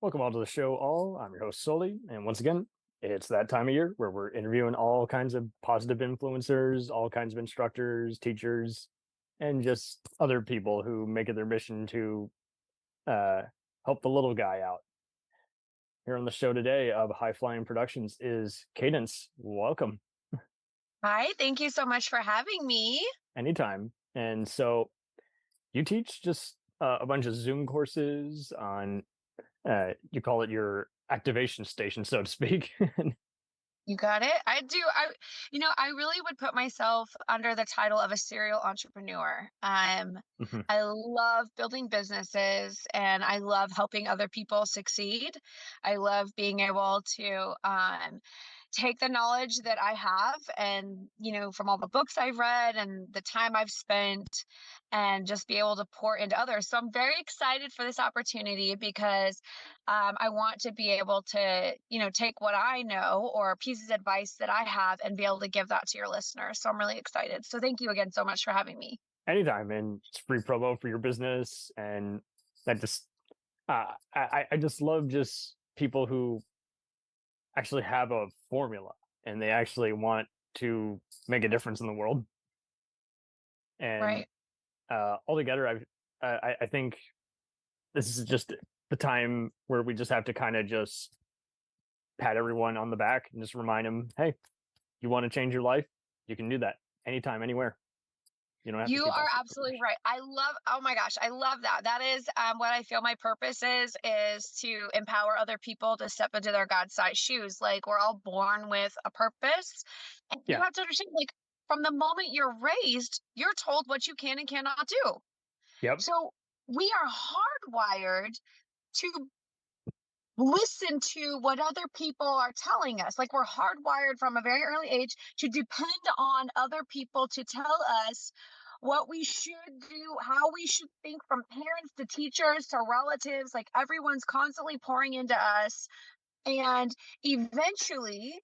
Welcome all to the show, all. I'm your host, Soli, and once again, it's that time of year where we're interviewing all kinds of positive influencers, all kinds of instructors, teachers, and just other people who make it their mission to uh, help the little guy out. Here on the show today of High Flying Productions is Cadynse. Welcome. Hi, thank you so much for having me. Anytime. And so you teach just a bunch of Zoom courses on, you call it your activation station, so to speak. You got it. I do. I really would put myself under the title of a serial entrepreneur. Mhm. I love building businesses and I love helping other people succeed. I love being able to take the knowledge that I have and, from all the books I've read and the time I've spent and just be able to pour into others. So I'm very excited for this opportunity because I want to be able to, take what I know or pieces of advice that I have and be able to give that to your listeners. So I'm really excited. So thank you again so much for having me. Anytime, and it's free promo for your business. And that just, I just love just people who actually have a formula and they actually want to make a difference in the world. And Right. altogether, I think this is just the time where we just have to kind of just pat everyone on the back and just remind them, hey, you want to change your life, you can do that anytime, anywhere. You don't have to You keep are that secret. absolutely right. Oh my gosh, I love that. That is what I feel my purpose is to empower other people to step into their God-sized shoes. Like we're all born with a purpose. And you Yeah. have to understand, like, from the moment you're raised, you're told what you can and cannot do. Yep. So we are hardwired to listen to what other people are telling us. Like we're hardwired from a very early age to depend on other people to tell us what we should do, how we should think, from parents to teachers to relatives. Like everyone's constantly pouring into us. And eventually,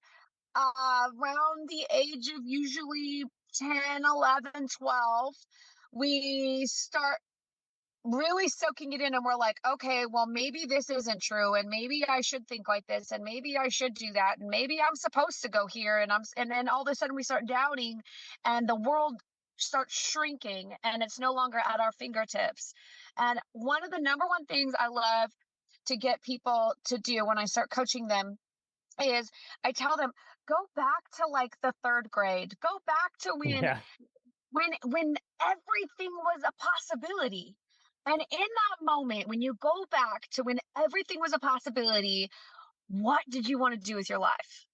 around the age of usually 10, 11, 12, we start really soaking it in and we're like, okay, well, maybe this isn't true and maybe I should think like this and maybe I should do that and maybe I'm supposed to go here and then all of a sudden we start doubting and the world starts shrinking and it's no longer at our fingertips. And one of the number one things I love to get people to do when I start coaching them is I tell them, go back to like the third grade, go back to when Yeah. when everything was a possibility. And in that moment, when you go back to when everything was a possibility, what did you want to do with your life?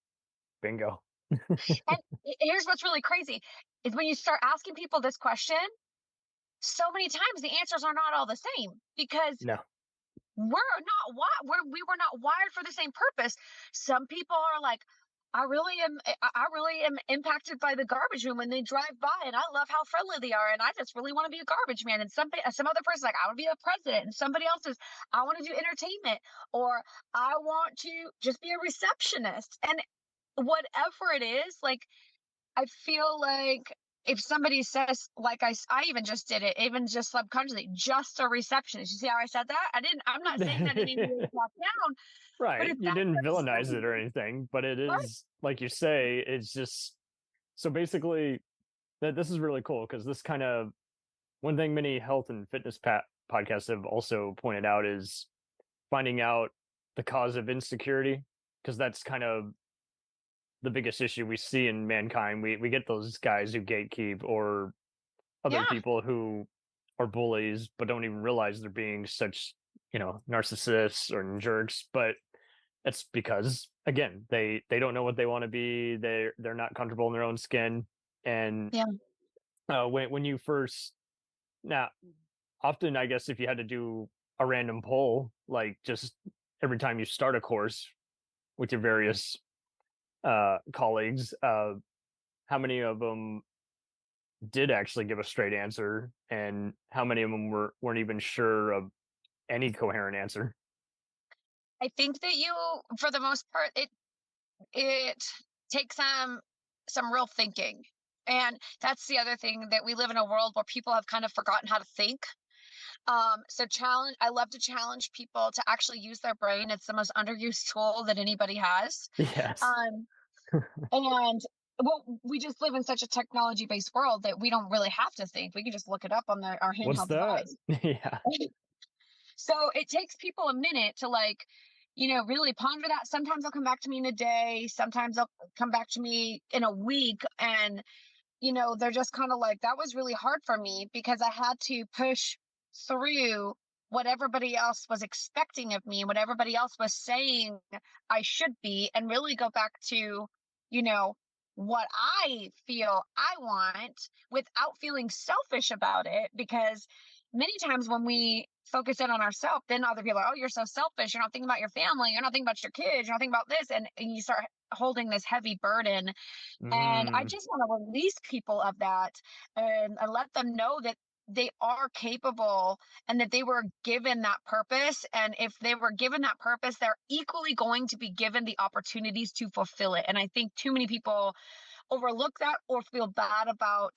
Bingo. And here's what's really crazy is when you start asking people this question, so many times the answers are not all the same because No. we were not wired for the same purpose. Some people are like, I really am impacted by the garbage man when they drive by, and I love how friendly they are, and I just really want to be a garbage man. And some other person's like, I want to be a president, and somebody else is, I want to do entertainment, or I want to just be a receptionist, and whatever it is, like I feel like if somebody says, like I even just did it, even just subconsciously, just a receptionist. You see how I said that? I'm not saying that in any way to talk down, but Right. if You that didn't says villainize it something, or anything, but it right? is like you say, it's just so basically that this is really cool because this kind of one thing many health and fitness podcasts have also pointed out is finding out the cause of insecurity, because that's kind of the biggest issue we see in mankind. We get those guys who gatekeep or other Yeah. people who are bullies but don't even realize they're being such, narcissists or jerks. But it's because again, they don't know what they want to be. They're not comfortable in their own skin. And Yeah. when you first, now often I guess if you had to do a random poll, like just every time you start a course with your various colleagues, how many of them did actually give a straight answer, and how many of them weren't even sure of any coherent answer? I think that for the most part, it takes some real thinking. And that's the other thing, that we live in a world where people have kind of forgotten how to think. So I love to challenge people to actually use their brain. It's the most underused tool that anybody has. Yes. Um, and well, we just live in such a technology-based world that we don't really have to think. We can just look it up on our What's handheld that? device. Yeah. So it takes people a minute to like, really ponder that. Sometimes they'll come back to me in a day. Sometimes they'll come back to me in a week. And they're just kind of like, that was really hard for me because I had to push through what everybody else was expecting of me, what everybody else was saying I should be, and really go back to, you know, what I feel I want without feeling selfish about it. Because many times when we focus in on ourselves, then other people are, oh, you're so selfish. You're not thinking about your family. You're not thinking about your kids. You're not thinking about this. And you start holding this heavy burden, and I Mm, just want to release people of that, and let them know that they are capable and that they were given that purpose. And if they were given that purpose, they're equally going to be given the opportunities to fulfill it. And I think too many people overlook that or feel bad about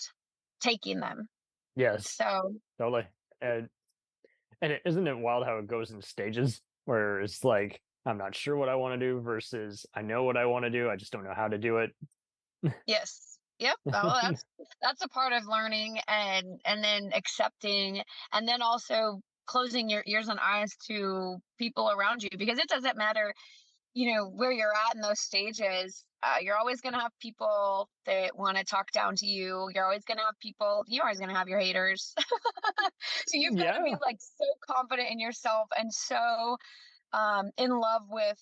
taking them. yes, So, totally. And isn't it wild how it goes in stages where it's like, I'm not sure what I want to do versus I know what I want to do. I just don't know how to do it. yes. Yep. Well, that's a part of learning, and then accepting, and then also closing your ears and eyes to people around you, because it doesn't matter, where you're at in those stages. You're always going to have people that want to talk down to you. You're always going to have people, you're always going to have your haters. So you've got to be Yeah. like so confident in yourself and so in love with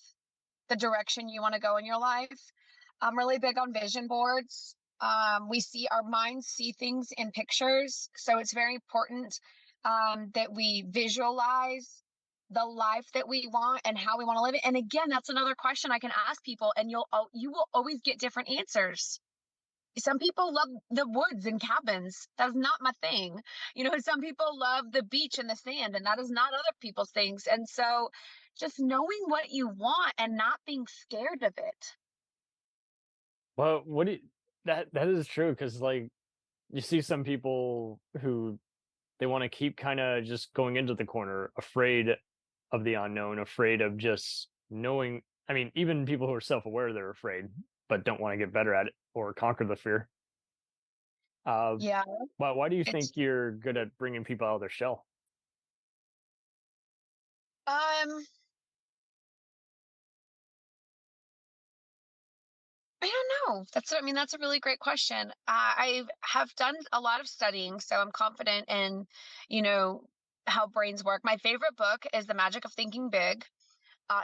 the direction you want to go in your life. I'm really big on vision boards. We see our minds see things in pictures, so it's very important that we visualize the life that we want and how we want to live it. And again, that's another question I can ask people, and you will always get different answers. Some people love the woods and cabins. That's not my thing. Some people love the beach and the sand, and that is not other people's things. And so just knowing what you want and not being scared of it. Well, what do you, that is true because like you see some people who they want to keep kind of just going into the corner, afraid of the unknown, afraid of just knowing. I mean, even people who are self-aware, they're afraid, but don't want to get better at it or conquer the fear. Uh, Yeah, why do you think it's you're good at bringing people out of their shell? um I don't know. That's a really great question. I have done a lot of studying, so I'm confident in, you know, how brains work. My favorite book is The Magic of Thinking Big.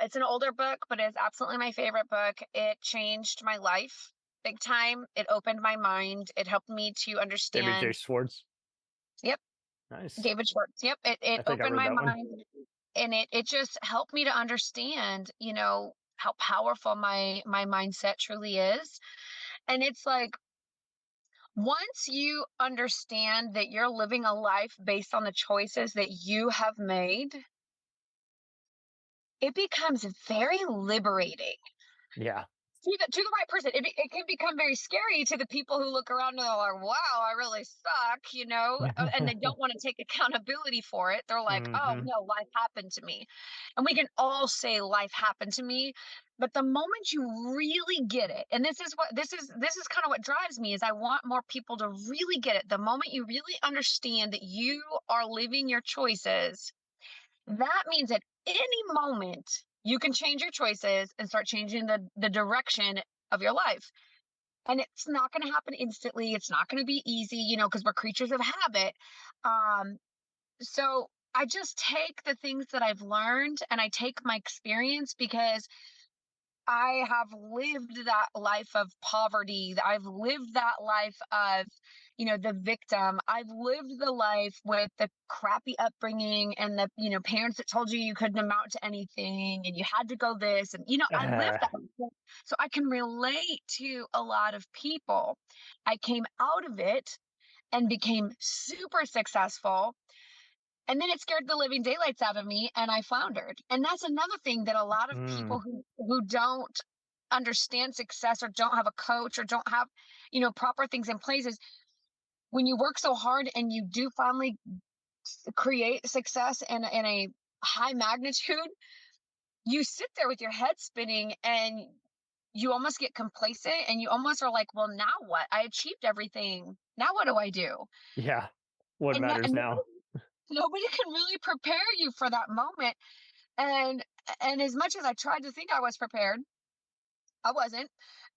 It's an older book, but it's absolutely my favorite book. It changed my life big time. It opened my mind. It helped me to David J. understand. Schwartz. Yep, Nice. David Schwartz. Yep, it I think I opened read my that one. mind, and it just helped me to understand, how powerful my mindset truly is. And it's like, once you understand that you're living a life based on the choices that you have made, it becomes very liberating Yeah. to the right person. It can become very scary to the people who look around and are like, wow, I really suck, and they don't want to take accountability for it. They're like, oh Hmm. no, life happened to me. And we can all say life happened to me. But the moment you really get it, and this is kind of what drives me, is I want more people to really get it. The moment you really understand that you are living your choices, that means at any moment you can change your choices and start changing the direction of your life. And it's not going to happen instantly. It's not going to be easy, because we're creatures of habit. Um, so I just take the things that I've learned and I take my experience, because I have lived that life of poverty. I've lived that life of, the victim. I've lived the life with the crappy upbringing and the, parents that told you couldn't amount to anything and you had to go this. And, I lived that. So I can relate to a lot of people. I came out of it and became super successful, and then it scared the living daylights out of me and I floundered. And that's another thing that a lot of Mm. people who don't understand success or don't have a coach or don't have, proper things in place is when you work so hard and you do finally create success in a high magnitude, you sit there with your head spinning and you almost get complacent and you almost are like, well, now what? I achieved everything. Now what do I do? Yeah. What And, matters and now? nobody can really prepare you for that moment. And and as much as I tried to think I was prepared, I wasn't.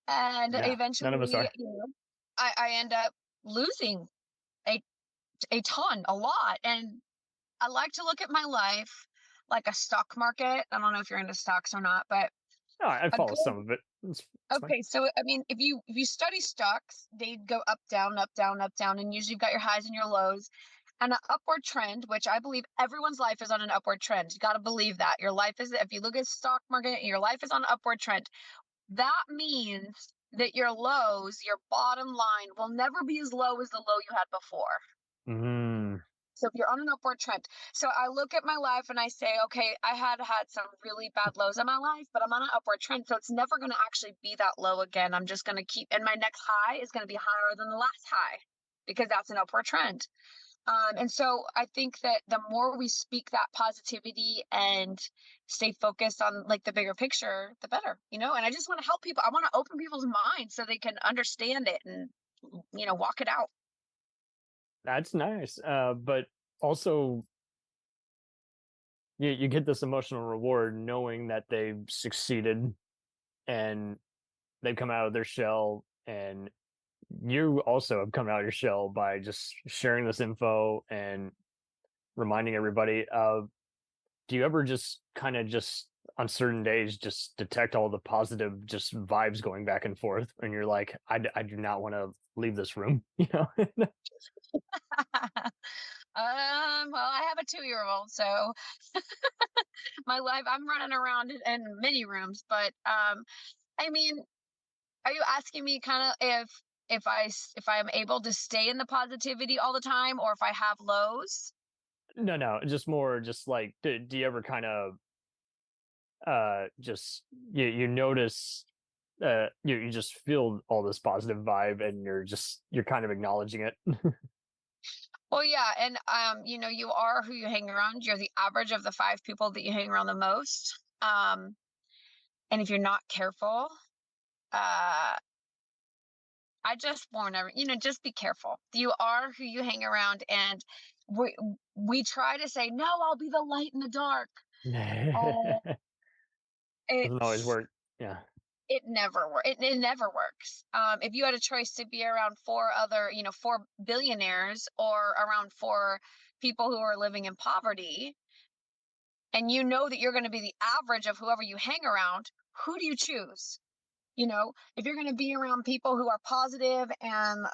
And Yeah. None of us eventually, are. I end up losing a a lot. And I like to look at my life like a stock market. I don't know if you're into stocks or not, but No, I a follow good some of it. It's fine. okay, so I mean, if you study stocks, they go up, down, up, down, up, down, and usually you've got your highs and your lows, and an upward trend, which I believe everyone's life is on an upward trend. You got to believe that your life is. If you look at stock market, your life is on an upward trend. That means that your lows, your bottom line, will never be as low as the low you had before. Mm, So if you're on an upward trend, so I look at my life and I say, okay, I had some really bad lows in my life, but I'm on an upward trend. So it's never going to actually be that low again. I'm just going to keep, and my next high is going to be higher than the last high because that's an upward trend. And so I think that the more we speak that positivity and stay focused on like the bigger picture, the better, and I just want to help people. I want to open people's minds so they can understand it and, walk it out. that's nice. But also, you get this emotional reward knowing that they've succeeded and they've come out of their shell, and you also have come out of your shell by just sharing this info and reminding everybody. Do you ever just kind of just on certain days just detect all the positive just vibes going back and forth, and you're like, I do not want to leave this room, Well, I have a 2-year-old, so my life, I'm running around in many rooms, but I mean, are you asking me kind of if I am able to stay in the positivity all the time or if I have lows? No, no, just more just like, do you ever kind of just you notice you just feel all this positive vibe, and you're kind of acknowledging it. Well, yeah, and you are who you hang around. You're the average of the 5 people that you hang around the most. And if you're not careful, uh I just warn just be careful. You are who you hang around, and we try to say, no, I'll be the light in the dark. Uh, Doesn't always it's work. Yeah. it never works. If you had a choice to be around 4 billionaires or around 4 people who are living in poverty, and you know that you're going to be the average of whoever you hang around, who do you choose? If you're going to be around people who are positive and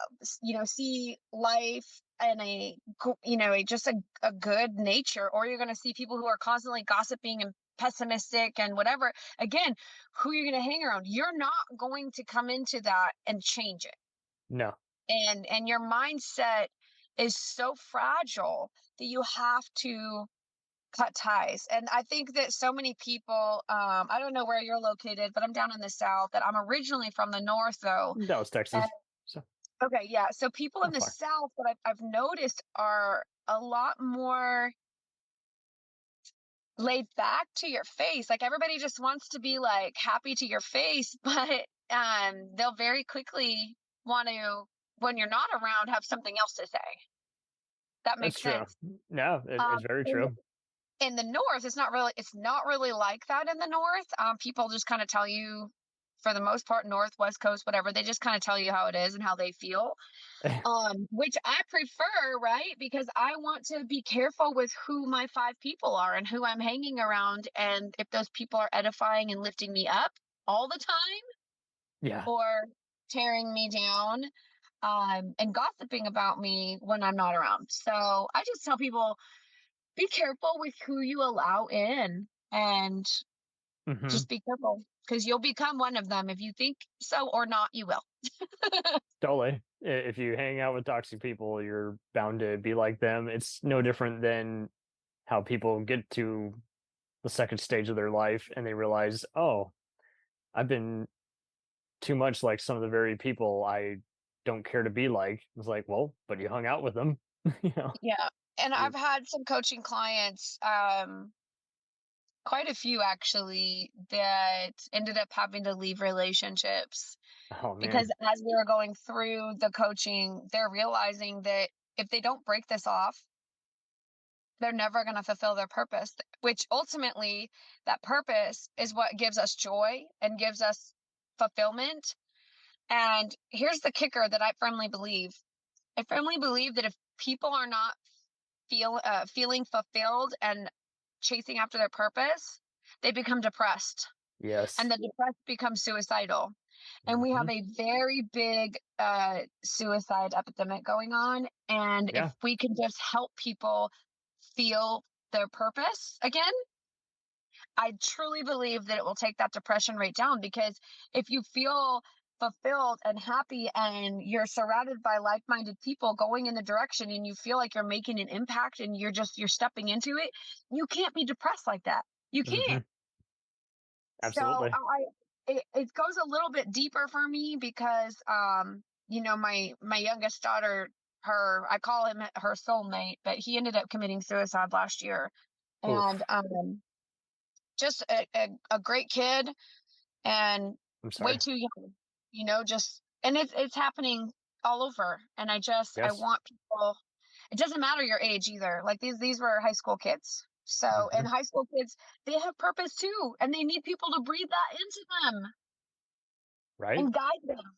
see life in just a good nature, or you're going to see people who are constantly gossiping and pessimistic and whatever, again, who you're going to hang around, you're not going to come into that and change it. No. And your mindset is so fragile that you have to cut ties. And I think that so many people, I don't know where you're located, but I'm down in the South, and I'm originally from the North, though. That was And Texas. So okay, yeah. So people in not the far. South that I've noticed are a lot more laid back to your face. Like everybody just wants to be like happy to your face, but they'll very quickly want to, when you're not around, have something else to say. That That's makes true. sense. No, it's very In true. in the North, it's not really like that in the North. People just kind of tell you, for the most part, North, West Coast, whatever, they just kind of tell you how it is and how they feel. Which I prefer, right? Because I want to be careful with who my 5 people are and who I'm hanging around, and if those people are edifying and lifting me up all the time Yeah. or tearing me down, and gossiping about me when I'm not around. So I just tell people, be careful with who you allow in, and Hmm. just be careful because you'll become one of them. If you think so or not, you will. Totally. If you hang out with toxic people, you're bound to be like them. It's no different than how people get to the second stage of their life and they realize, oh, I've been too much like some of the very people I don't care to be like. It's like, well, but you hung out with them, you know. Yeah. And True. I've had some coaching clients, quite a few actually, that ended up having to leave relationships Oh because man. as we were going through the coaching, they're realizing that if they don't break this off, they're never going to fulfill their purpose, which ultimately that purpose is what gives us joy and gives us fulfillment. And here's the kicker that I firmly believe. I firmly believe that if people are not feeling fulfilled and chasing after their purpose, they become depressed, and Yes. the depressed become suicidal. And we have Hmm. a very big suicide epidemic going on. And if Yeah. we can just help people feel their purpose again, I truly believe that it will take that depression rate down, because if you feel fulfilled and happy and you're surrounded by like-minded people going in the direction and you feel like you're making an impact and you're stepping into it, you can't be depressed like that. You Hmm. can't. So Absolutely. it goes a little bit deeper for me because my youngest daughter, her I call him her soulmate, but he ended up committing suicide last year. And Oof. just a great kid, and I'm way sorry. too young, just, and it's happening all over. And I Yes. want people, it doesn't matter your age either. Like these were high school kids. So, and Hmm. high school kids, they have purpose too, and they need people to breathe that into them Right. and guide them.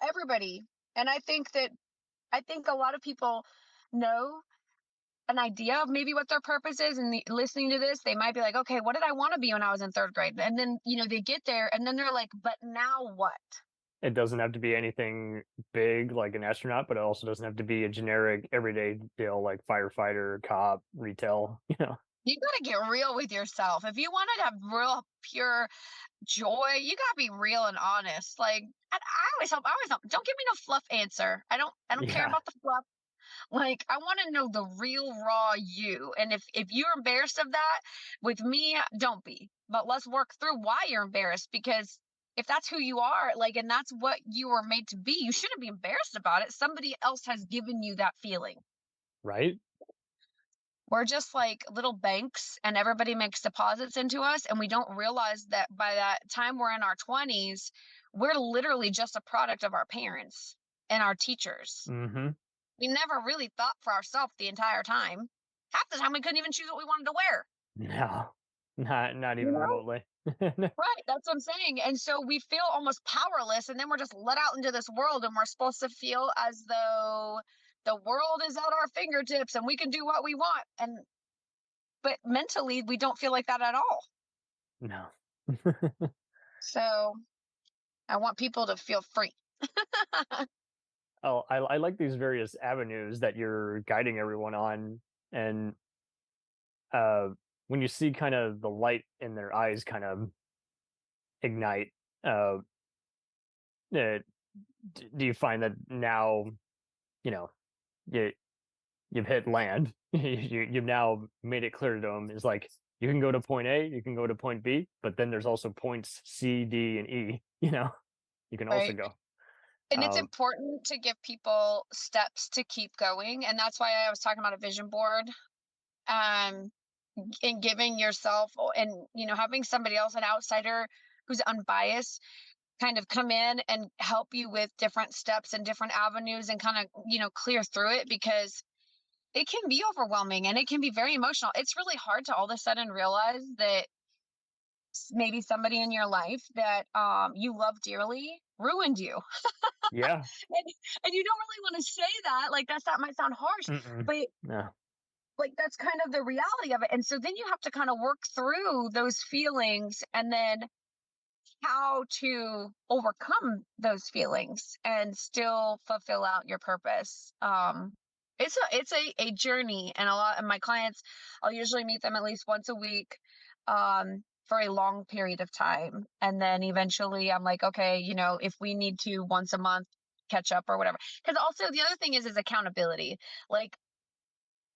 Everybody. And I think a lot of people know an idea of maybe what their purpose is, and listening to this, they might be like, okay, what did I want to be when I was in third grade? And then they get there and then they're like, but now what? It doesn't have to be anything big like an astronaut, but it also doesn't have to be a generic everyday deal like firefighter, cop, retail, You got to get real with yourself. If you want to have real pure joy, you got to be real and honest. Like, I always help, don't give me no fluff answer. I don't care Yeah, about the fluff. Like, I want to know the real raw you. And if you're embarrassed of that with me, don't be. But let's work through why you're embarrassed, because if that's who you are, like, and that's what you were made to be, you shouldn't be embarrassed about it. Somebody else has given you that feeling. right. We're just like little banks, and everybody makes deposits into us, and we don't realize that by that time we're in our 20s, we're literally just a product of our parents and our teachers. Hmm. We never really thought for ourselves the entire time. Half the time we couldn't even choose what we wanted to wear. No, not You even know? remotely. Right. That's what I'm saying. And so we feel almost powerless, and then we're just let out into this world, and we're supposed to feel as though the world is at our fingertips and we can do what we want. And but mentally we don't feel like that at all. No. So I want people to feel free. Oh, I like these various avenues that you're guiding everyone on, and uh, when you see kind of the light in their eyes kind of ignite, uh, uh, do you find that now you know you you've hit land, you've now made it clear to them is like you can go to point A, you can go to point B, but then there's also points C, D, and E. You can also Right. go. And it's Um, important to give people steps to keep going. And that's why I was talking about a vision board. Um, and giving yourself and having somebody else, an outsider who's unbiased, kind of come in and help you with different steps and different avenues and kind of clear through it, because it can be overwhelming and it can be very emotional. It's really hard to all of a sudden realize that maybe somebody in your life that you love dearly ruined you. yeah. And you don't really want to say that, like that might sound harsh, Mm-mm. but Yeah. like that's kind of the reality of it. And so then you have to kind of work through those feelings, and then how to overcome those feelings and still fulfill out your purpose. It's a journey, and a lot of my clients, I'll usually meet them at least once a week, for a long period of time, and then eventually I'm like, okay, if we need to once a month catch up or whatever. Because also the other thing is accountability. like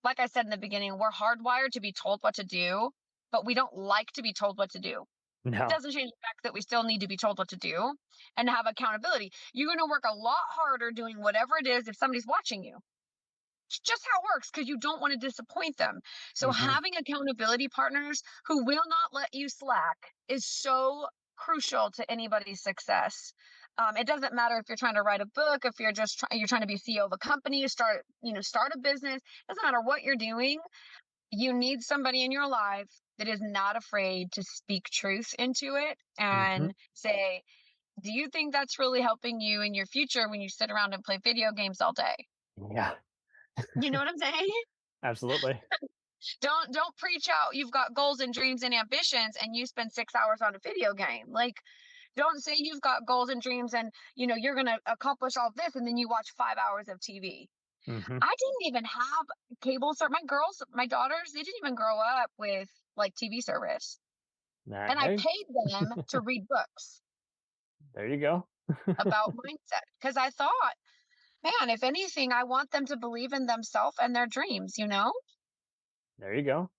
like I said in the beginning, we're hardwired to be told what to do, but we don't like to be told what to do. No. Doesn't change the fact that we still need to be told what to do and have accountability. You're going to work a lot harder doing whatever it is if somebody's watching you. It's just how it works because you don't want to disappoint them. So Hmm. having accountability partners who will not let you slack is so crucial to anybody's success. It doesn't matter if you're trying to write a book, if you're just you're trying to be CEO of a company, start a business. Doesn't matter what you're doing. You need somebody in your life that is not afraid to speak truth into it Hmm. and say, do you think that's really helping you in your future when you sit around and play video games all day? Yeah, You know what I'm saying? absolutely. Don't preach out you've got goals and dreams and ambitions and you spend 6 hours on a video game. Like, don't say you've got goals and dreams and you're gonna accomplish all this and then you watch 5 hours of TV. Hmm. I didn't even have cable service. My daughters, they didn't even grow up with like TV service. And I Hey, paid them to read books there you go. about mindset because I thought, man, if anything, I want them to believe in themselves and their dreams, you know? There you go.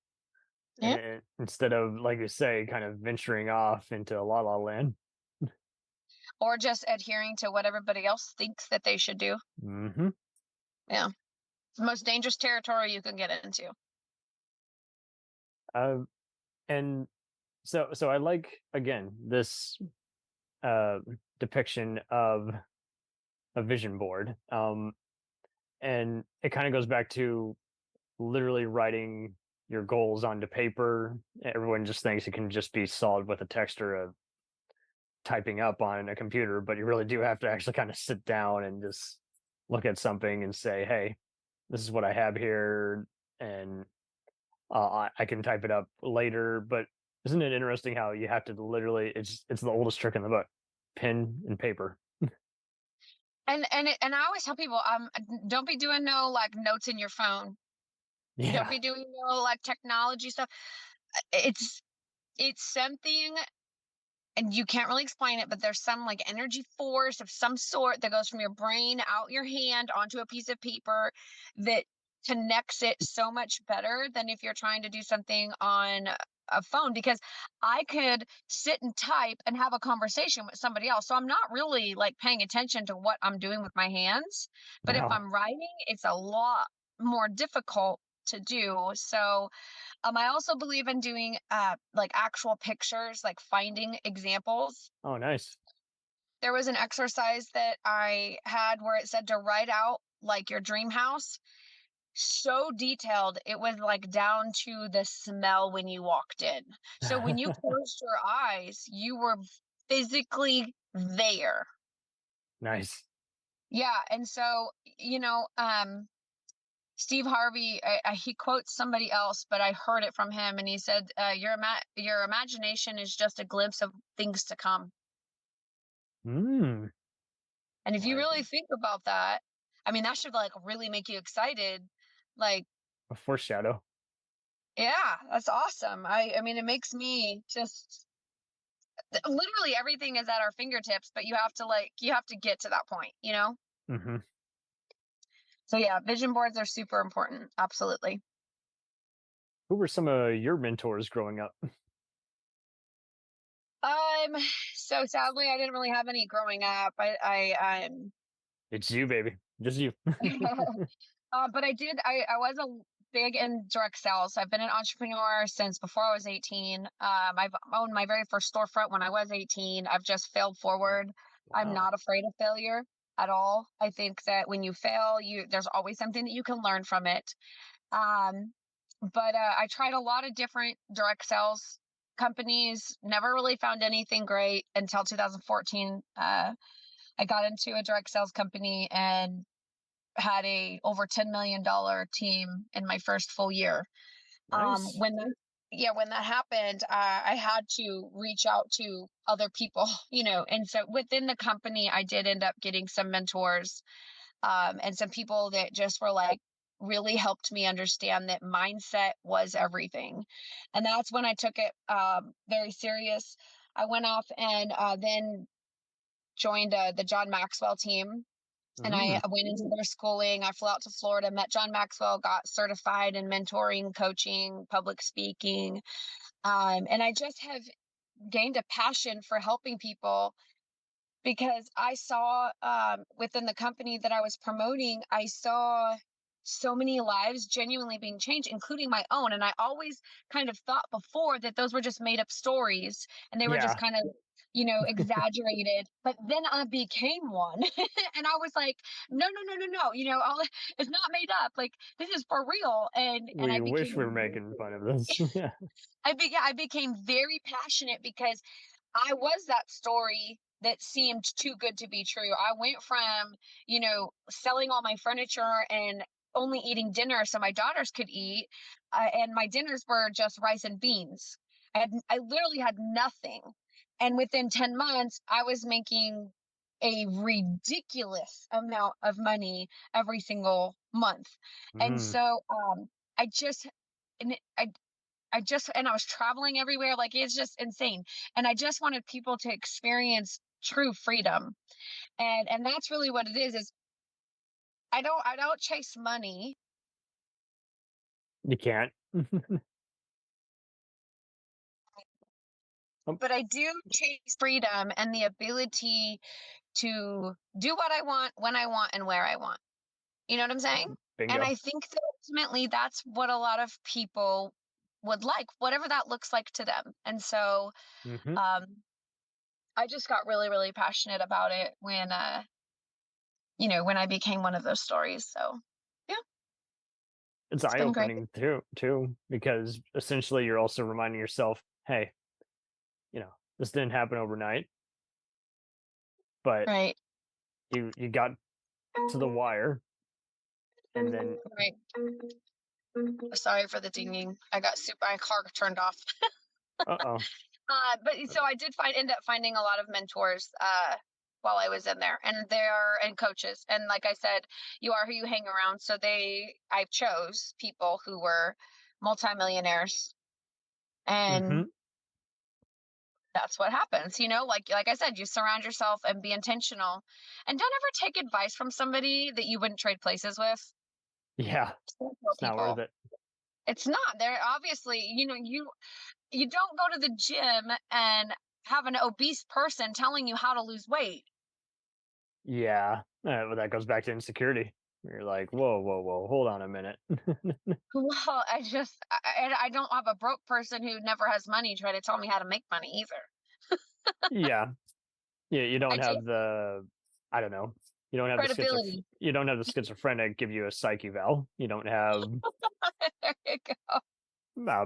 Yeah. And instead of, like you say, kind of venturing off into la la land. Or just adhering to what everybody else thinks that they should do. Hmm. Yeah. It's the most dangerous territory you can get into. Uh, and so I like, again, this uh, depiction of a vision board. And it kind of goes back to literally writing your goals onto paper. Everyone just thinks it can just be solved with a text or a typing up on a computer, but you really do have to actually kind of sit down and just look at something and say, "Hey, this is what I have here," and I can type it up later. But isn't it interesting how you have to literally? It's the oldest trick in the book: pen and paper. And I always tell people, don't be doing no like notes in your phone. Don't Yeah. be doing no like technology stuff. It's it's something and you can't really explain it, but there's some like energy force of some sort that goes from your brain out your hand onto a piece of paper that connects it so much better than if you're trying to do something on a phone because I could sit and type and have a conversation with somebody else. So I'm not really like paying attention to what I'm doing with my hands. But if No. I'm writing, it's a lot more difficult to do. So I also believe in doing like actual pictures, like finding examples. Oh, nice. There was an exercise that I had where it said to write out like your dream house. So detailed, it was like down to the smell when you walked in. So when you closed your eyes, you were physically there. Nice. Yeah, and so Steve Harvey, he quotes somebody else, but I heard it from him, and he said, "Your imagination is just a glimpse of things to come." Mm. And if you Like really think about that, I mean, that should like really make you excited. Like, a foreshadow. yeah, that's awesome. I mean, it makes me just literally everything is at our fingertips, but you have to get to that point, you know. Hmm. So yeah, vision boards are super important. Absolutely. Who were some of your mentors growing up? Um, so sadly, I didn't really have any growing up. It's you, baby. Just you. But I was a big in direct sales. I've been an entrepreneur since before I was 18. I've owned my very first storefront when I was 18. I've just failed forward. I'm Wow. not afraid of failure at all. I think that when you fail, there's always something that you can learn from it. Um, but I tried a lot of different direct sales companies. Never really found anything great until 2014. I got into a direct sales company and had a over $10 million team in my first full year. Nice. When that happened, I had to reach out to other people, and so within the company, I did end up getting some mentors, and some people that just were like really helped me understand that mindset was everything. And that's when I took it very serious. I went off and then joined the Jon Maxwell team, and Mm, I went into their schooling. I flew out to Florida, met Jon Maxwell, got certified in mentoring, coaching, public speaking. And I just have gained a passion for helping people because I saw within the company that I was promoting, I saw so many lives genuinely being changed, including my own. And I always kind of thought before that those were just made up stories and they were just Yeah, kind of, exaggerated. But then I became one. And I was like, no, no, no, no, no. It's not made up. Like, this is for real. And I we wish we were became making fun of this. Yeah. I became very passionate because I was that story that seemed too good to be true. I went from, selling all my furniture and only eating dinner so my daughters could eat, and my dinners were just rice and beans. I literally had nothing, and within 10 months, I was making a ridiculous amount of money every single month, and Mm, so I just and I was traveling everywhere. Like, it's just insane. And I just wanted people to experience true freedom. And that's really what it is I don't chase money. you can't. Oh, But I do chase freedom and the ability to do what I want, when I want, and where I want. You know what I'm saying? And bingo. I think that ultimately that's what a lot of people would like, whatever that looks like to them. And so Hmm. um I just got really, really passionate about it when I became one of those stories. So, yeah, It's it's eye been great. opening too, because essentially you're also reminding yourself, hey, this didn't happen overnight, but Right. you got to the wire, and then Right. Sorry for the dinging. My car turned off. oh, But so I did end up finding a lot of mentors while I was in there, and coaches. And like I said, you are who you hang around. So I chose people who were multimillionaires, and hmm, that's what happens. Like I said, you surround yourself and be intentional, and don't ever take advice from somebody that you wouldn't trade places with. yeah, Don't tell it's not worth people. it. It's not. They're obviously, you don't go to the gym and have an obese person telling you how to lose weight. Yeah, well, that goes back to insecurity. You're like, whoa, whoa, whoa, hold on a minute. Well, I don't have a broke person who never has money try to tell me how to make money either. Yeah, yeah, you I don't take have the, I don't know, credibility. you don't have the schizophrenic give you a psych eval. You don't have, There you go.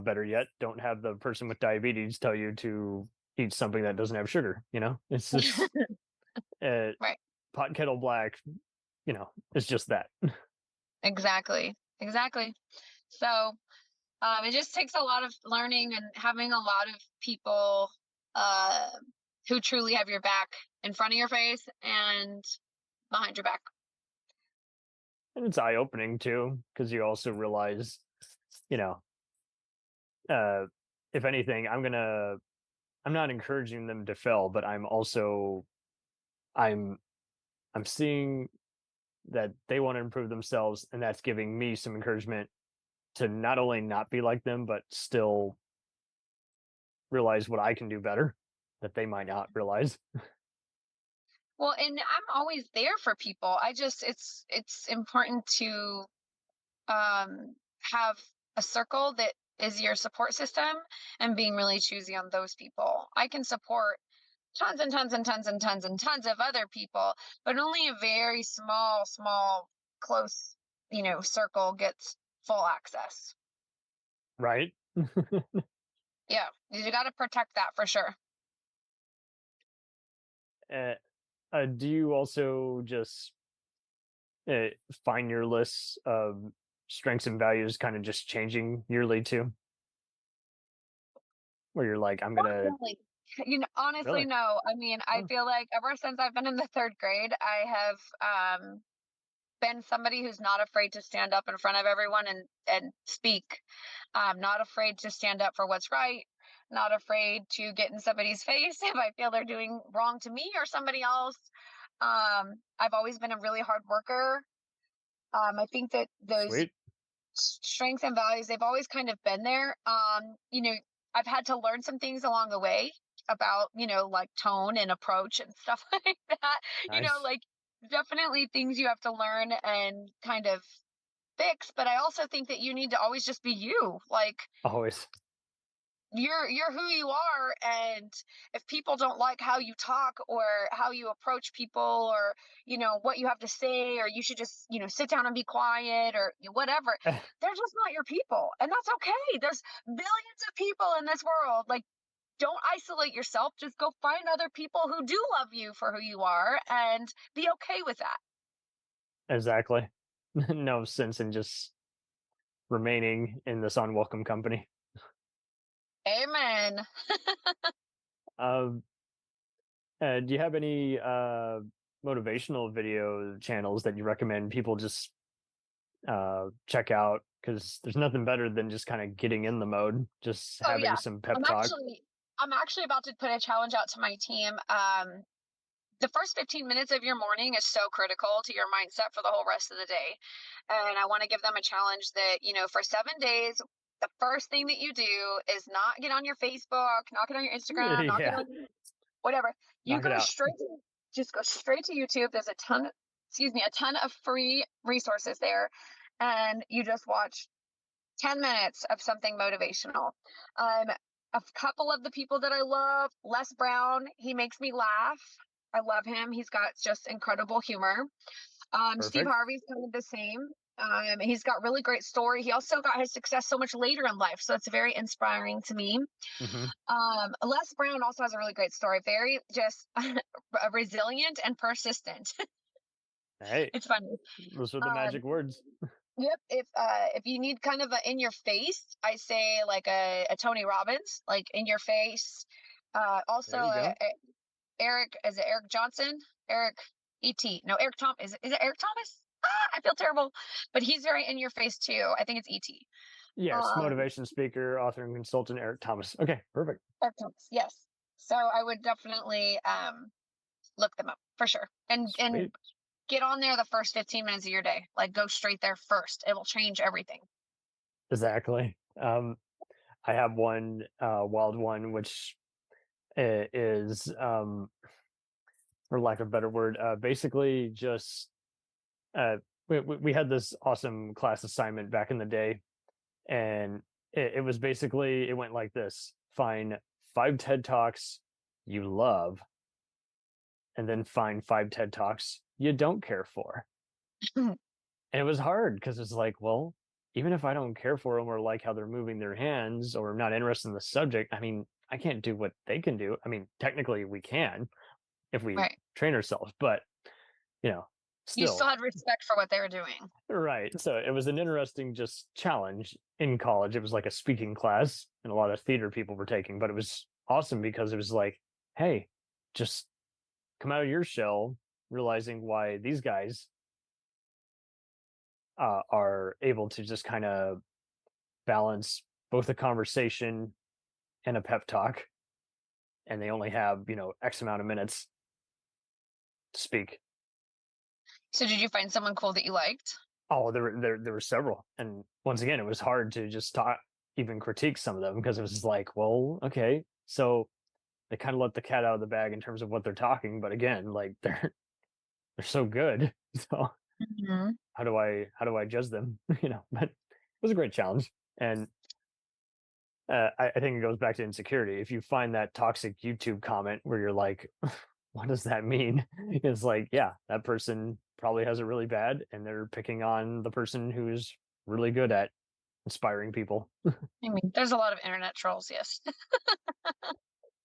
better yet, don't have the person with diabetes tell you to eat something that doesn't have sugar. It's just uh, Right. pot kettle black. It's just that. Exactly. Exactly. So it just takes a lot of learning and having a lot of people uh, who truly have your back in front of your face and behind your back. And it's eye opening too, because you also realize, you know, uh, if anything, I'm not encouraging them to fail, but I'm I'm seeing that they want to improve themselves, and that's giving me some encouragement to not only not be like them, but still realize what I can do better that they might not realize. Well, and I'm always there for people. It's important to have a circle that is your support system and being really choosy on those people. I can support tons and tons and tons and tons and tons of other people, but only a very small, small, close, circle gets full access. Right? Yeah, you got to protect that for sure. uh, do you also just uh, find your lists of strengths and values kind of just changing yearly too? Where you're like, I'm Not gonna really. Honestly, really? no. I mean, I Oh, feel like ever since I've been in the third grade, I have been somebody who's not afraid to stand up in front of everyone and speak. Not afraid to stand up for what's right. Not afraid to get in somebody's face if I feel they're doing wrong to me or somebody else. I've always been a really hard worker. I think that those sweet. strengths and values, they've always kind of been there. I've had to learn some things along the way about, like tone and approach and stuff like that. Nice. Like definitely things you have to learn and kind of fix, but I also think that you need to always just be you. Like, Always. you're who you are, and if people don't like how you talk or how you approach people, or what you have to say, or you should just sit down and be quiet, or whatever, they're just not your people, and that's okay. There's billions of people in this world. Like, don't isolate yourself. Just go find other people who do love you for who you are and be okay with that. Exactly. No sense in just remaining in this unwelcome company. Amen. Um, do you have any motivational video channels that you recommend people just check out? Because there's nothing better than just kind of getting in the mode, just Oh having yeah. some pep I'm talk. actually I'm actually about to put a challenge out to my team. The first 15 minutes of your morning is so critical to your mindset for the whole rest of the day. And I want to give them a challenge that, for 7 days, the first thing that you do is not get on your Facebook, not get on your Instagram, not get Yeah, on whatever. You knock it go out. straight to just go straight to YouTube. There's a ton of free resources there. And you just watch 10 minutes of something motivational. A couple of the people that I love, Les Brown, he makes me laugh. I love him. He's got just incredible humor. Steve Perfect. Harvey's kind of the same. He's got really great story. He also got his success so much later in life, so it's very inspiring to me. Hmm. Les Brown also has a really great story. Very just resilient and persistent. Hey, It's funny. those are the Um, magic words. Yep. If you need kind of a in your face, I say like a Tony Robbins, like in your face. Also There you go. Eric, is it Eric Johnson? Eric E.T. No, Eric Tom is it Eric Thomas? Ah, I feel terrible. But he's very in your face too. I think it's E.T. Yes, Um, motivation speaker, author, and consultant Eric Thomas. Okay, perfect. Eric Thomas, yes. So I would definitely look them up for sure. And Sweet. get on there the first 15 minutes of your day. Like, go straight there first. It will change everything. Exactly. I have one wild one, which is, for lack of a better word, basically just uh, we had this awesome class assignment back in the day, and it was basically it went like this: find 5 TED Talks you love, and then find 5 TED Talks you don't care for. And it was hard because it's like, well, even if I don't care for them or like how they're moving their hands or I'm not interested in the subject, I mean, I can't do what they can do. I mean, technically we can if we Right. train ourselves, but you know, You still still, had respect for what they were doing. right. So it was an interesting just challenge in college. It was like a speaking class and a lot of theater people were taking, but it was awesome because it was like, hey, just come out of your shell, realizing why these guys are able to just kind of balance both a conversation and a pep talk, and they only have X amount of minutes to speak. So did you find someone cool that you liked? Oh, there were several, and once again, it was hard to just talk, even critique some of them because it was just like, well, okay, so they kind of let the cat out of the bag in terms of what they're talking, but again, like they're so good, so Mhm. how do I judge them? But it was a great challenge, and I think it goes back to insecurity. If you find that toxic YouTube comment where you're like, what does that mean? It's like, yeah, that person probably has it really bad and they're picking on the person who's really good at inspiring people. I mean, there's a lot of internet trolls, yes.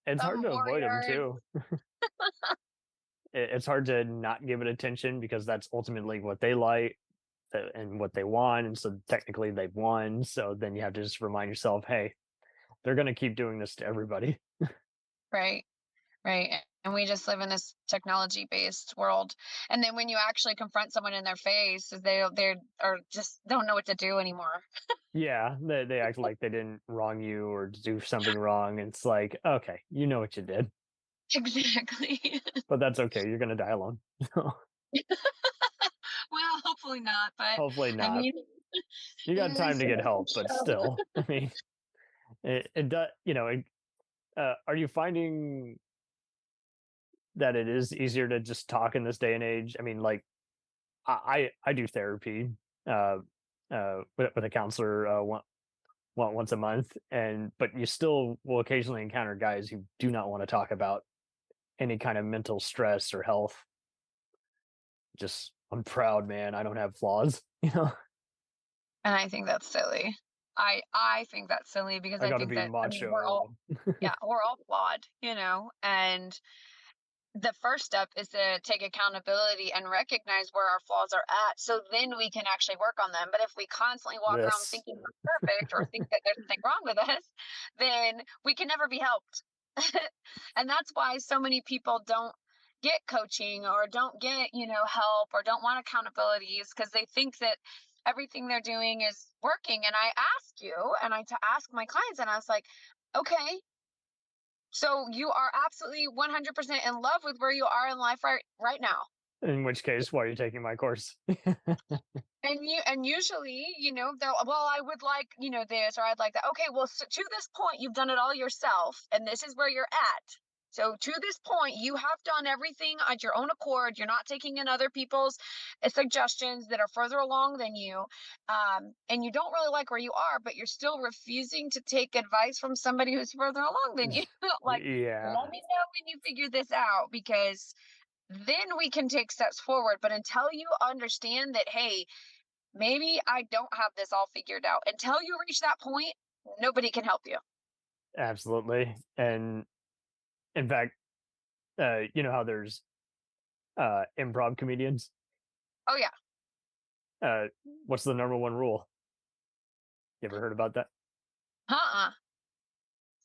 It's hard Some to avoid them warriors. too. It's hard to not give it attention because that's ultimately what they like and what they want. And so technically they've won. So then you have to just remind yourself, hey, they're going to keep doing this to everybody. Right, right. And we just live in this technology based world. And then when you actually confront someone in their face, they are just don't know what to do anymore. Yeah, they act like they didn't wrong you or do something wrong. And it's like, okay, you know what you did, Exactly. but that's okay. You're gonna die alone. Well, hopefully not, but Hopefully I not. mean, You got it time is to a get different help, but show. still, I mean, it does. Are you finding that it is easier to just talk in this day and age? I mean, like I do therapy, uh, with a counselor once a month, but you still will occasionally encounter guys who do not want to talk about any kind of mental stress or health. Just, I'm proud, man. I don't have flaws. And I think that's silly. I think that's silly because I I got to think be that, I mean, we're all, macho. yeah, we're all flawed, and the first step is to take accountability and recognize where our flaws are at, so then we can actually work on them. But if we constantly walk around This. thinking we're perfect or think that there's something wrong with us, then we can never be helped. And that's why so many people don't get coaching or don't get, help or don't want accountabilities, because they think that everything they're doing is working. And I ask you, and ask my clients, and I was like, okay, so you are absolutely 100% in love with where you are in life right now. In which case, why are you taking my course? And usually, they'll, well, I would like, this, or I'd like that. Okay, well, so to this point, you've done it all yourself, and this is where you're at. So to this point, you have done everything on your own accord. You're not taking in other people's suggestions that are further along than you. And you don't really like where you are, but you're still refusing to take advice from somebody who's further along than you. Like, Yeah, let me know when you figure this out, because then we can take steps forward. But until you understand that, hey, maybe I don't have this all figured out, until you reach that point, nobody can help you. absolutely. And in fact, you know how there's improv comedians? Oh, yeah. Uh, what's the number one rule? You ever heard about that? Uh-uh.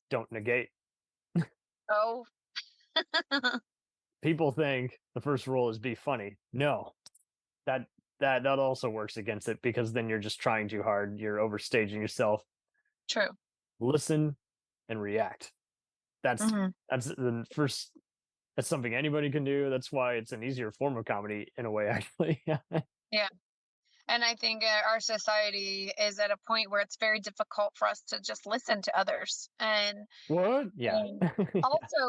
Don't negate. Oh. People think the first rule is be funny. No, that that also works against it, because then you're just trying too hard. You're overstaging yourself. True. Listen and react. That's Hmm. that's the first. That's something anybody can do. That's why it's an easier form of comedy in a way, actually. Yeah. And I think our society is at a point where it's very difficult for us to just listen to others. What? Yeah. And also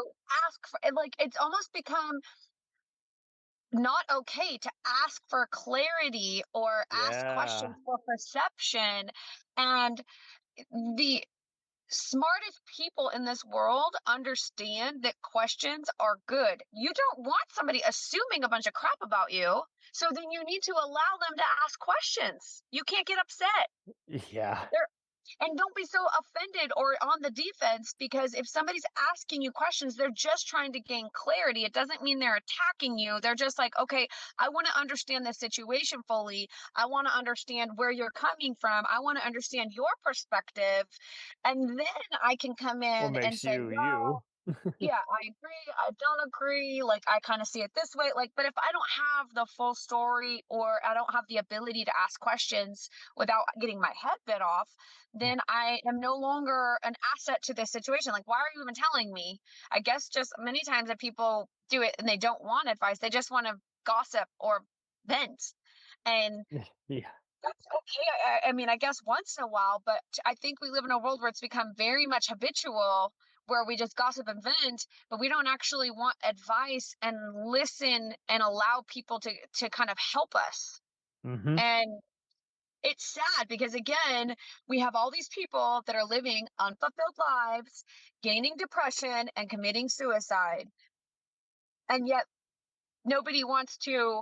ask for, like, it's almost become not okay to ask for clarity or ask Yeah. questions for perception. And the smartest people in this world understand that questions are good. You don't want somebody assuming a bunch of crap about you. So then you need to allow them to ask questions. You can't get upset. Yeah. They're, and don't be so offended or on the defense, because if somebody's asking you questions, they're just trying to gain clarity. It doesn't mean they're attacking you. They're just like, okay, I want to understand the situation fully. I want to understand where you're coming from. I want to understand your perspective. And then I can come What in and makes say, you well, you? yeah, I agree. I don't agree. Like, I kind of see it this way. Like, but if I don't have the full story, or I don't have the ability to ask questions without getting my head bit off, then I am no longer an asset to this situation. Like, why are you even telling me? I guess just many times that people do it and they don't want advice, they just want to gossip or vent. And Yeah. that's okay. I mean, I guess once in a while, but I think we live in a world where it's become very much habitual, where we just gossip and vent, but we don't actually want advice and listen and allow people to kind of help us. Hmm. And it's sad because, again, we have all these people that are living unfulfilled lives, gaining depression and committing suicide. And yet nobody wants to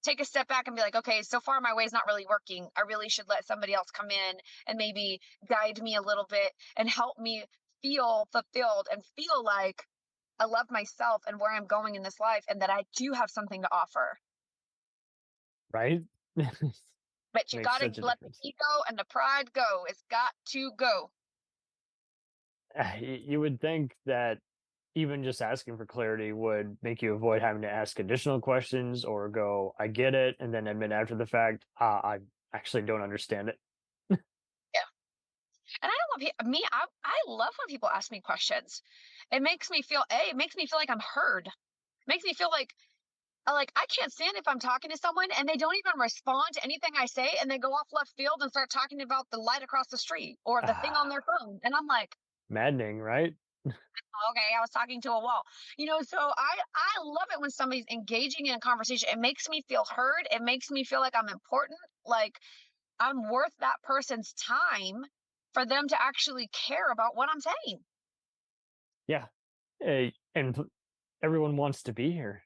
take a step back and be like, okay, so far my way's not really working. I really should let somebody else come in and maybe guide me a little bit and help me feel fulfilled and feel like I love myself and where I'm going in this life, and that I do have something to offer. Right. But you Makes got to such a let the difference. ego and the pride go. It's got to go. You would think that even just asking for clarity would make you avoid having to ask additional questions or go, I get it, and then admit after the fact, I actually don't understand it. Yeah. And I don't want I love when people ask me questions. It makes me feel, it makes me feel like I'm heard. It makes me feel like I can't stand if I'm talking to someone and they don't even respond to anything I say, and they go off left field and start talking about the light across the street or the thing on their phone. And I'm like, Maddening, right? okay, I was talking to a wall. So I love it when somebody's engaging in a conversation. It makes me feel heard. It makes me feel like I'm important. Like, I'm worth that person's time for them to actually care about what I'm saying. Yeah. And everyone wants to be here.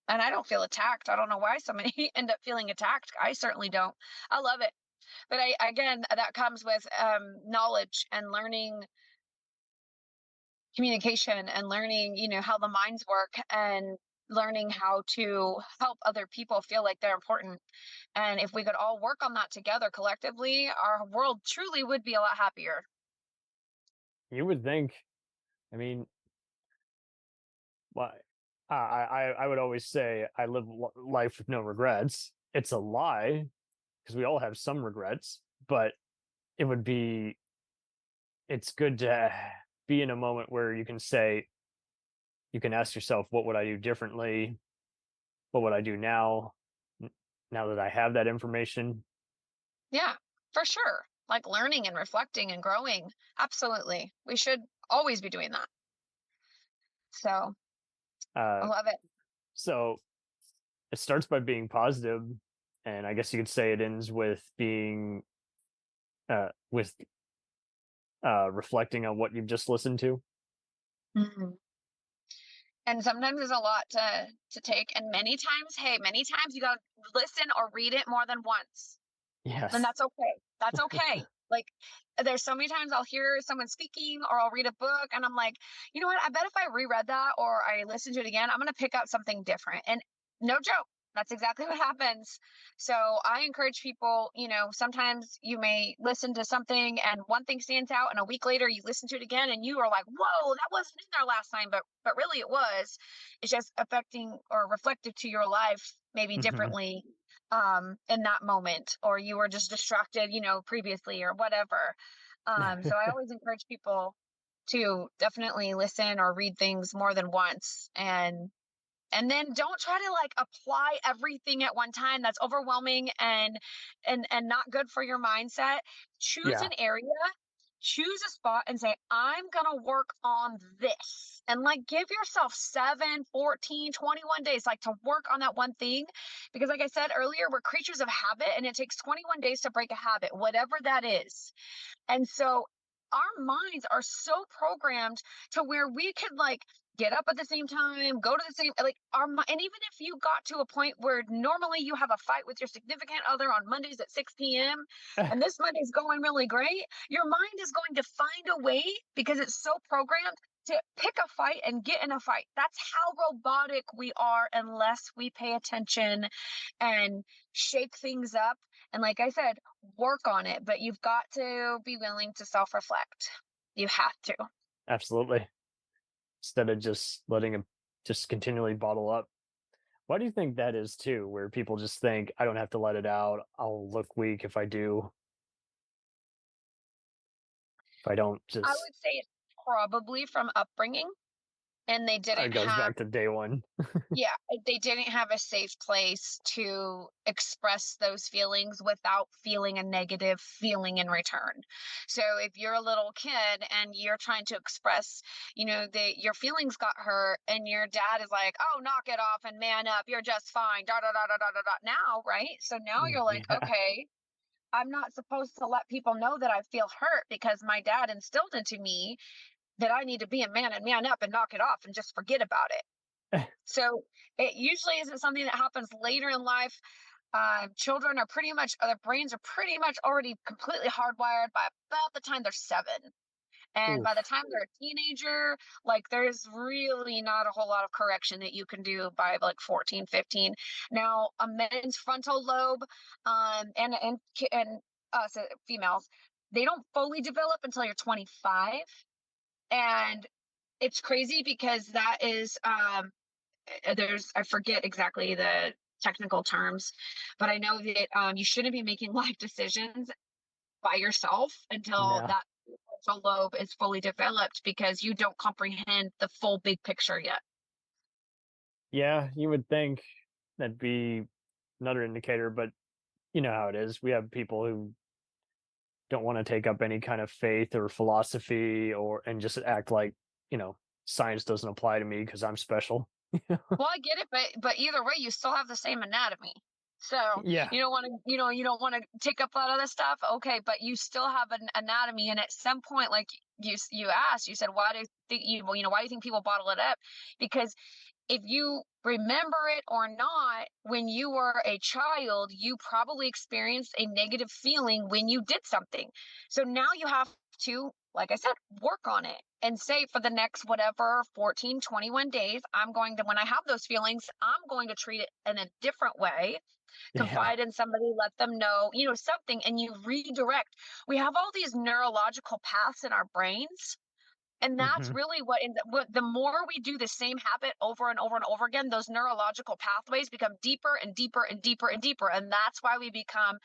And I don't feel attacked. I don't know why so many end up feeling attacked. I certainly don't. I love it. But I, again, that comes with knowledge and learning communication and learning, how the minds work and learning how to help other people feel like they're important. And if we could all work on that together collectively, our world truly would be a lot happier. You would think. I mean, why? I would always say I live life with no regrets. It's a lie because we all have some regrets, but it would be. It's good to be in a moment where you can say, you can ask yourself, what would I do differently? What would I do now? Now that I have that information. Yeah, for sure. Like learning and reflecting and growing. Absolutely. We should always be doing that. So I Uh, love it. so it starts by being positive, and I guess you could say it ends with being with reflecting on what you've just listened to. Mhm. And sometimes there's a lot to take. And many times you gotta listen or read it more than once. And Yes. that's okay. That's okay. Like there's so many times I'll hear someone speaking or I'll read a book and I'm like, you know what? I bet if I reread that or I listen to it again, I'm gonna pick out something different. And no joke. That's exactly what happens. So I encourage people, sometimes you may listen to something and one thing stands out and a week later you listen to it again and you are like, whoa, that wasn't in there last time, but really it was. It's just affecting or reflective to your life maybe Mhm. differently in that moment, or you were just distracted, previously or whatever. So I always encourage people to definitely listen or read things more than once, and then don't try to like apply everything at one time. That's overwhelming and not good for your mindset. Choose Yeah. an area, choose a spot and say, I'm going to work on this. And like give yourself 7, 14, 21 days like to work on that one thing. Because like I said earlier, we're creatures of habit and it takes 21 days to break a habit, whatever that is. And so our minds are so programmed to where we could like get up at the same time, go to the same like and even if you got to a point where normally you have a fight with your significant other on Mondays at 6 p.m. and this Monday's going really great, your mind is going to find a way because it's so programmed to pick a fight and get in a fight. That's how robotic we are unless we pay attention and shake things up. And like I said, work on it, but you've got to be willing to self reflect. You have to. Absolutely. Instead of just letting it just continually bottle up. Why do you think that is too, where people just think, I don't have to let it out. I'll look weak if I do. If I don't I just, would say it's probably from upbringing, and they didn't it goes have back to day one. yeah, they didn't have a safe place to express those feelings without feeling a negative feeling in return. So if you're a little kid and you're trying to express, your feelings got hurt and your dad is like, "Oh, knock it off and man up. You're just fine." Da da da da da da da. Now, right? So now you're like, Yeah. "Okay, I'm not supposed to let people know that I feel hurt because my dad instilled into me that I need to be a man and man up and knock it off and just forget about it." So it usually isn't something that happens later in life. Children are pretty much, their brains are pretty much already completely hardwired by about the time they're 7. And by the Oof. time they're a teenager, like there's really not a whole lot of correction that you can do by like 14, 15. Now, a men's frontal lobe and females, they don't fully develop until you're 25. And it's crazy because that is there's I forget exactly the technical terms, but I know that you shouldn't be making life decisions by yourself until No. that frontal lobe is fully developed because you don't comprehend the full big picture yet. Yeah, you would think that'd be another indicator, but you know how it is. We have people who don't want to take up any kind of faith or philosophy or and just act like, you know, science doesn't apply to me because I'm special. Well, I get it, but either way, you still have the same anatomy. So Yeah. you don't want to, you don't want to take up that other stuff. Okay. But you still have an anatomy. And at some point, like you asked, you said, why do you think why do you think people bottle it up? Because if you remember it or not, when you were a child, you probably experienced a negative feeling when you did something. So now you have to, like I said, work on it and say for the next whatever 14, 21 days, when I have those feelings, I'm going to treat it in a different way, Yeah. confide in somebody, let them know, something, and you redirect. We have all these neurological paths in our brains. And that's Hmm. really the more we do the same habit over and over and over again, those neurological pathways become deeper and deeper and deeper and deeper. And that's why we become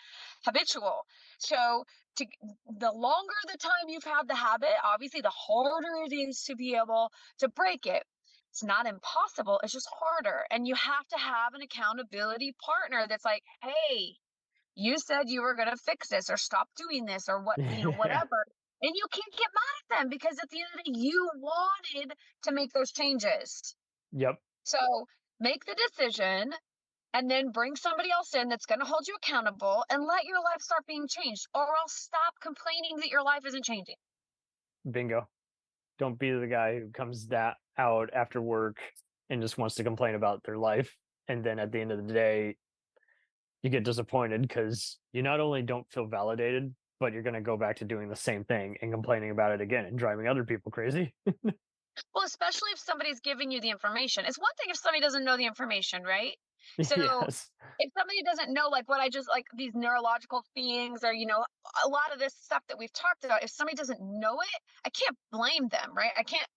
habitual. So the longer the time you've had the habit, obviously the harder it is to be able to break it. It's not impossible. It's just harder. And you have to have an accountability partner that's like, hey, you said you were going to fix this or stop doing this or Yeah. whatever. And you can't get mad at them because at the end of the day, you wanted to make those changes. Yep. So make the decision and then bring somebody else in that's going to hold you accountable and let your life start being changed, or else stop complaining that your life isn't changing. Bingo. Don't be the guy who comes out after work and just wants to complain about their life. And then at the end of the day, you get disappointed because you not only don't feel validated, but you're going to go back to doing the same thing and complaining about it again and driving other people crazy. Well, especially if somebody's giving you the information. It's one thing if somebody doesn't know the information, right? So Yes. if somebody doesn't know, like what I just like these neurological things, or a lot of this stuff that we've talked about, if somebody doesn't know it, I can't blame them, right? I can't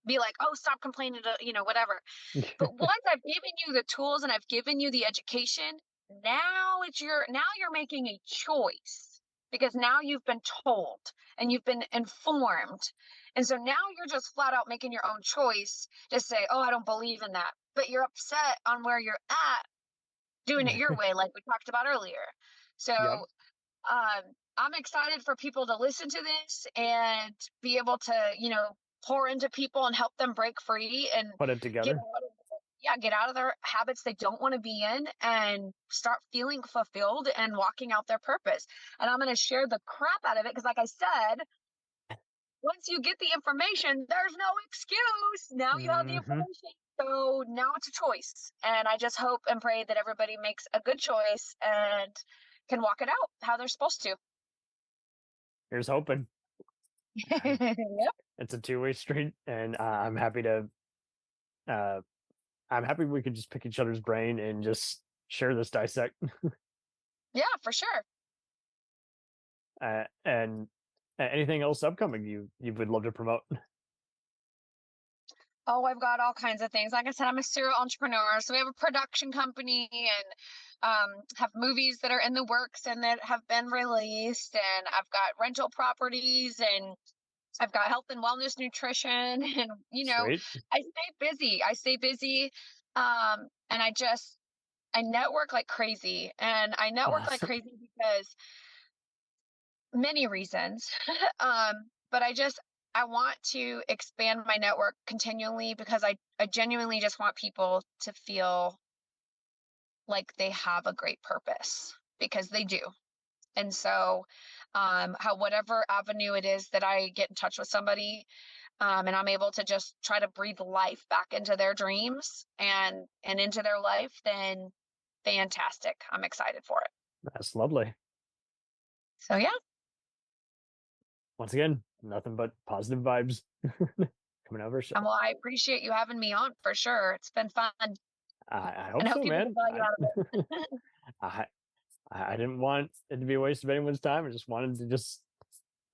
be like, oh, stop complaining, whatever. But once I've given you the tools and I've given you the education, now you're making a choice, because now you've been told and you've been informed. And so now you're just flat out making your own choice to say, oh, I don't believe in that. But you're upset on where you're at doing it your way, like we talked about earlier. So Yep. I'm excited for people to listen to this and be able to, pour into people and help them break free and Put it get together. out of get out of their habits they don't want to be in and start feeling fulfilled and walking out their purpose. And I'm going to share the crap out of it because, like I said, once you get the information, there's no excuse. Now you have the Hmm. information. So now it's a choice. And I just hope and pray that everybody makes a good choice and can walk it out how they're supposed to. Here's hoping. Yep. It's a two-way street, and uh, I'm happy we could just pick each other's brain and just share this dissect. Yeah, for sure. And anything else upcoming you would love to promote? Oh, I've got all kinds of things. Like I said, I'm a serial entrepreneur. So we have a production company and have movies that are in the works and that have been released. And I've got rental properties and I've got health and wellness nutrition. And, Sweet. I stay busy. I stay busy. And I network like crazy. And I network like Awesome. crazy because many reasons. But I want to expand my network continually because I genuinely just want people to feel like they have a great purpose, because they do. And so how whatever avenue it is that I get in touch with somebody, and I'm able to just try to breathe life back into their dreams and into their life, then fantastic. I'm excited for it. That's lovely. So yeah. Once again, nothing but positive vibes coming out of our show. And well, I appreciate you having me on for sure. It's been fun. I And hope I hope so, people get man. value out of it. I I didn't want it to be a waste of anyone's time. I just wanted to just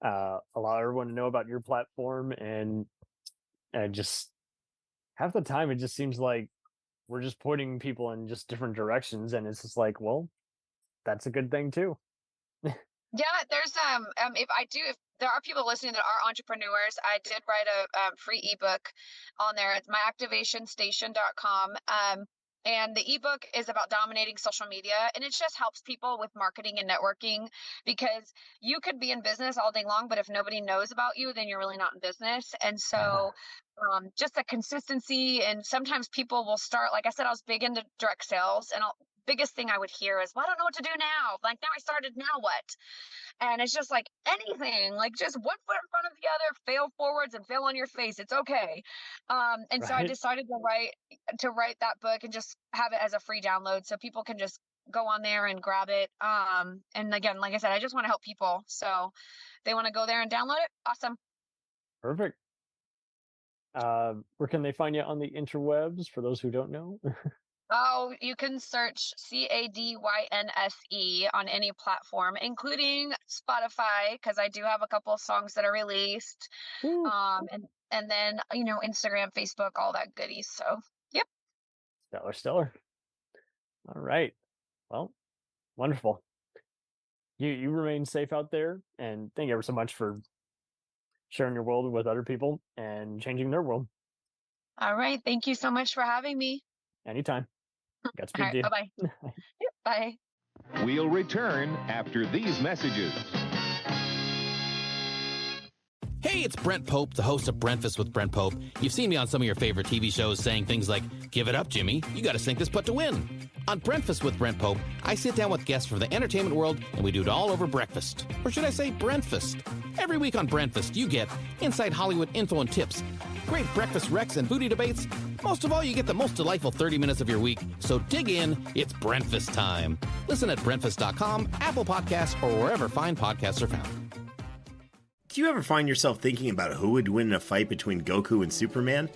allow everyone to know about your platform, and just half the time it just seems like we're just pointing people in just different directions, and it's just like, well, that's a good thing too. Yeah, there's if there are people listening that are entrepreneurs, I did write a free ebook on there. It's myactivationstation.com. And the ebook is about dominating social media, and it just helps people with marketing and networking, because you could be in business all day long, but if nobody knows about you, then you're really not in business. And so just the consistency, and sometimes people will start, like I said, I was big into direct sales, and biggest thing I would hear is, well, I don't know what to do now. Like, now I started, now what? And it's just like anything, like just one foot in front of the other, fail forwards and fail on your face. It's okay. And so I Right. decided to write that book and just have it as a free download so people can just go on there and grab it. And again, like I said, I just want to help people. So they want to go there and download it. Awesome. Perfect. Where can they find you on the interwebs for those who don't know? Oh, you can search Cadynse on any platform, including Spotify, because I do have a couple of songs that are released. Woo. And then, Instagram, Facebook, all that goodies. So, yep. Stellar. All right. Well, wonderful. You remain safe out there, and thank you ever so much for sharing your world with other people and changing their world. All right. Thank you so much for having me. Anytime. Godspeed All right. to you. Bye-bye. Yep, bye. We'll return after these messages. Hey, it's Brent Pope, the host of Breakfast with Brent Pope. You've seen me on some of your favorite TV shows saying things like, "Give it up, Jimmy. You got to sink this putt to win." On Breakfast with Brent Pope, I sit down with guests from the entertainment world, and we do it all over breakfast. Or should I say Brentfast? Every week on Brentfast, you get inside Hollywood info and tips, great breakfast recs and foodie debates. Most of all, you get the most delightful 30 minutes of your week. So dig in. It's Brentfast time. Listen at Brentfast.com, Apple Podcasts, or wherever fine podcasts are found. Do you ever find yourself thinking about who would win in a fight between Goku and Superman?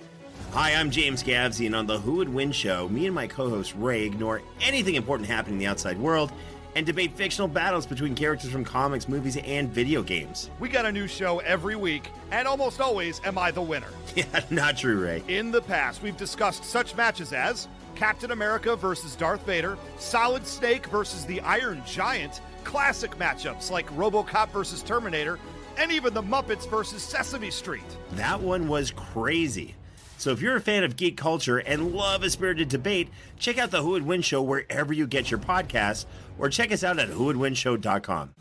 Hi, I'm James Gavsey, and on the Who Would Win show, me and my co-host Ray ignore anything important happening in the outside world and debate fictional battles between characters from comics, movies, and video games. We got a new show every week, and almost always am I the winner. Yeah, not true, Ray. In the past, we've discussed such matches as Captain America versus Darth Vader, Solid Snake versus the Iron Giant, classic matchups like RoboCop versus Terminator, and even the Muppets versus Sesame Street. That one was crazy. So if you're a fan of geek culture and love a spirited debate, check out the Who Would Win show wherever you get your podcasts, or check us out at whowouldwinshow.com.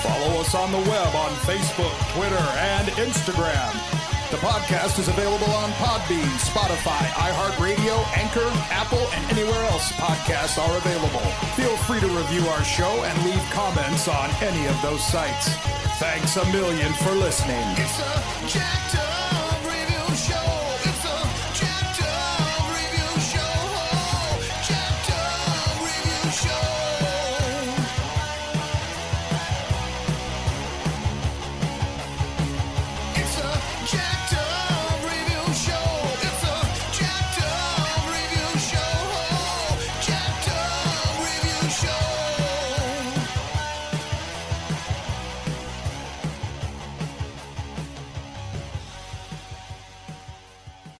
Follow us on the web on Facebook, Twitter, and Instagram. The podcast is available on Podbean, Spotify, iHeartRadio, Anchor, Apple, and anywhere else podcasts are available. Feel free to review our show and leave comments on any of those sites. Thanks a million for listening. It's a jacked up